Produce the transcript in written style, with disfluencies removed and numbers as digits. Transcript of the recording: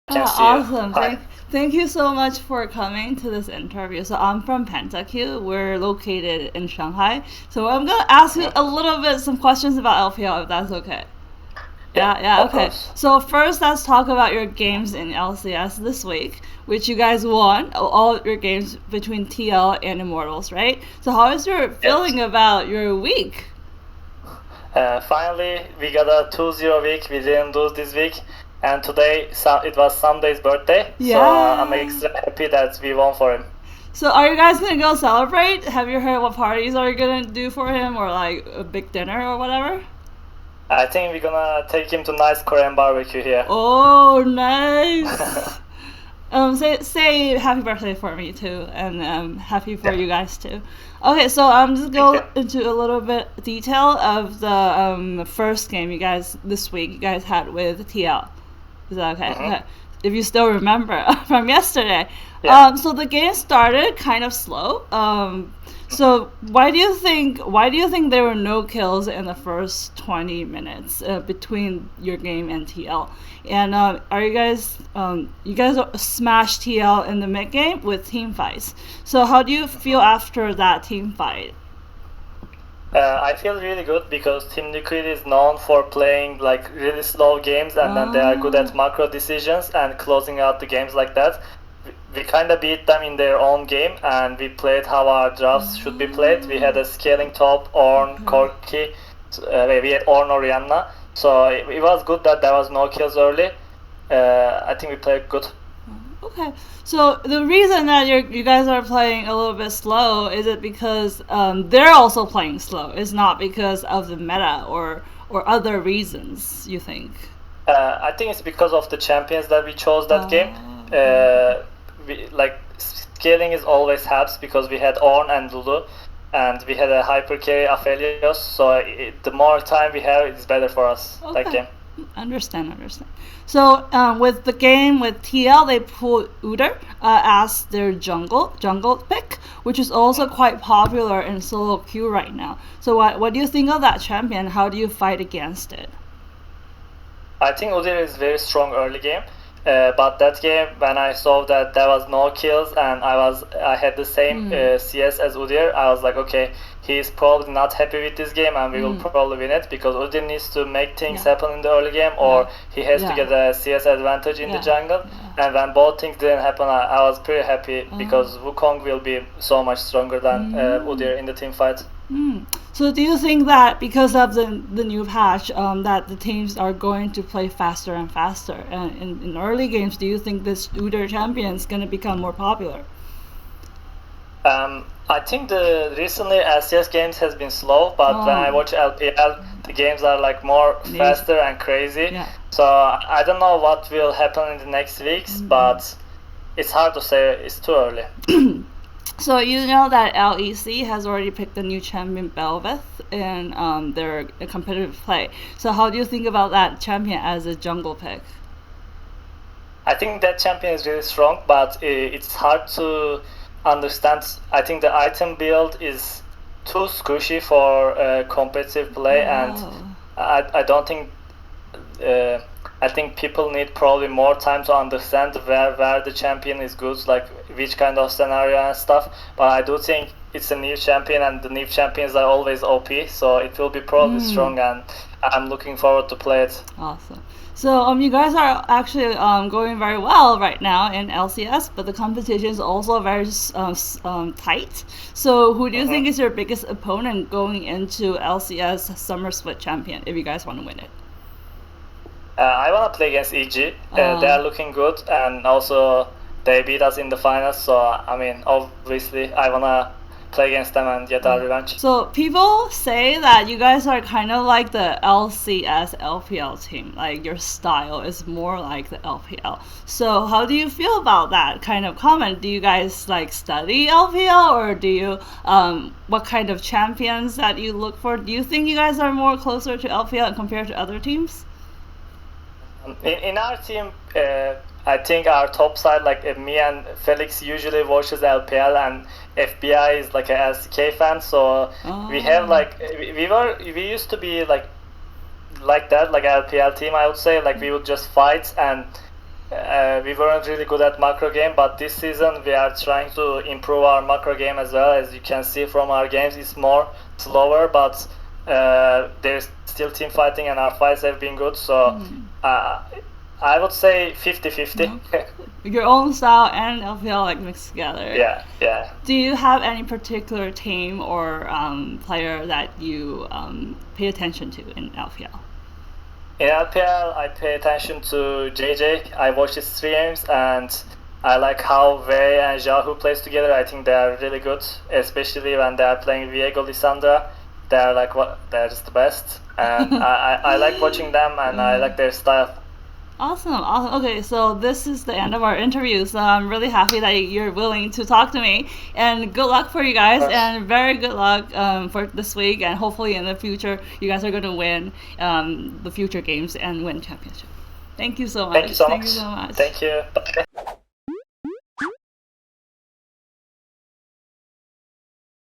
Can see you. Awesome. Hi. Thank you so much for coming to this interview. So I'm from PentaQ. We're located in Shanghai. So I'm gonna ask you Mhm. a little bit some questions about LPL if that's okay. Yeah, Yeah, of okay. course. So first, let's talk about your games in LCS this week, which you guys won all your games between TL and Immortals, right? So how is your Yes. feeling about your week? Finally, we got a 2-0 week. We didn't lose this week. And today, it was Samday's birthday. So I'm Yeah. extra happy that we won for him. So are you guys gonna go celebrate? Have you heard what parties are you gonna do for him, or like a big dinner or whatever? I think we're gonna take him to nice Korean barbecue here. Oh, nice. Say happy birthday for me too, and happy for Yeah. you guys too. Okay, so just Thank you. go into a little bit detail of the first game you guys this week you guys had with TL. Is that okay? Hmm. Okay. If you still remember from yesterday. Yeah. So the game started kind of slow. Hmm. So why do you think there were no kills in the first 20 minutes between your game and TL? And are you guys smashed TL in the mid game with team fights? So how do you feel after that team fight? I feel really good because Team Liquid is known for playing like really slow games and then they are good Uh, at macro decisions and closing out the games like that. We kind of beat them in their own game and we played how our drafts should be played. We had a scaling top, Ornn, okay. Corki, we had Ornn Orianna. So it was good that there was no kills early. I think we played good. Okay, so the reason that you guys are playing a little bit slow is it because they're also playing slow? It's not because of the meta or other reasons you think? I think it's because of the champions that we chose that game. Okay. Like scaling is always helps because we had Ornn and Lulu, and we had a hyper carry Aphelios. So the more time we have, it's better for us that Okay. game. Understand. So with the game with TL, they pulled Udyr as their jungle pick, which is also quite popular in solo queue right now. So what do you think of that champion? How do you fight against it? I think Udyr is very strong early game. But that game, when I saw that there was no kills and I had the same Mm. CS as Udyr, I was like, okay, he's probably not happy with this game and we will Mm. probably win it because Udyr needs to make things Yeah. happen in the early game Yeah. or he has to Yeah. get a CS advantage in the Yeah. jungle. Yeah. And when both things didn't happen, I was pretty happy Uh, because Wukong will be so much stronger than mm. Udyr in the team fight. Mm. So do you think that because of the new patch, that the teams are going to play faster and faster? And in early games, do you think this Udyr champion is going to become more popular? I think the recently LCS games has been slow, but when I Oh, watch LPL, the games are like more maybe. faster and crazy. Yeah. So I don't know what will happen in the next weeks, but it's hard to say. It's too early. So you know that LEC has already picked a new champion, Belveth, in their competitive play. So how do you think about that champion as a jungle pick? I think that champion is really strong, but it's hard to understand. I think the item build is too squishy for competitive play, and Oh. I don't think uh, I think people need probably more time to understand where the champion is good, like which kind of scenario and stuff. But I do think it's a new champion, and the new champions are always OP, so it will be probably Mm. strong, and I'm looking forward to play it. Awesome. So you guys are actually going very well right now in LCS, but the competition is also very tight. So who do you think Hmm. is your biggest opponent going into LCS Summer Split Champion if you guys want to win it? I wanna play against EG. They Uh, are looking good, and also they beat us in the finals. So I mean, obviously, I wanna play against them and get our revenge. so people say that you guys are kind of like the LCS LPL team. Like your style is more like the LPL. So how do you feel about that kind of comment? Do you guys like study LPL or do you what kind of champions that you look for? Do you think you guys are more closer to LPL compared to other teams? In our team, I think our top side, like me and Felix, usually watches LPL, and FBI is like a LCK fan. So we have Oh. like we used to be like that, like LPL team. I would say like we would just fight and we weren't really good at macro game, but this season we are trying to improve our macro game as well. As you can see from our games, it's more slower, but there's still team fighting and our fights have been good. So I would say 50-50. Your own style and LPL like mixed together. Yeah. Do you have any particular team or player that you pay attention to in LPL? In LPL, I pay attention to JJ. I watch his streams and I like how Vey and Xiaohu plays together. I think they are really good, especially when they are playing Viego Lissandra. They're just the best, and I like watching them and I like their style. Awesome. Okay, so this is the end of our interview. So I'm really happy that you're willing to talk to me. And good luck for you guys, and very good luck for this week. And hopefully in the future, you guys are going to win the future games and win championship. Thank you so much. Thank you so much. Thank you. Bye.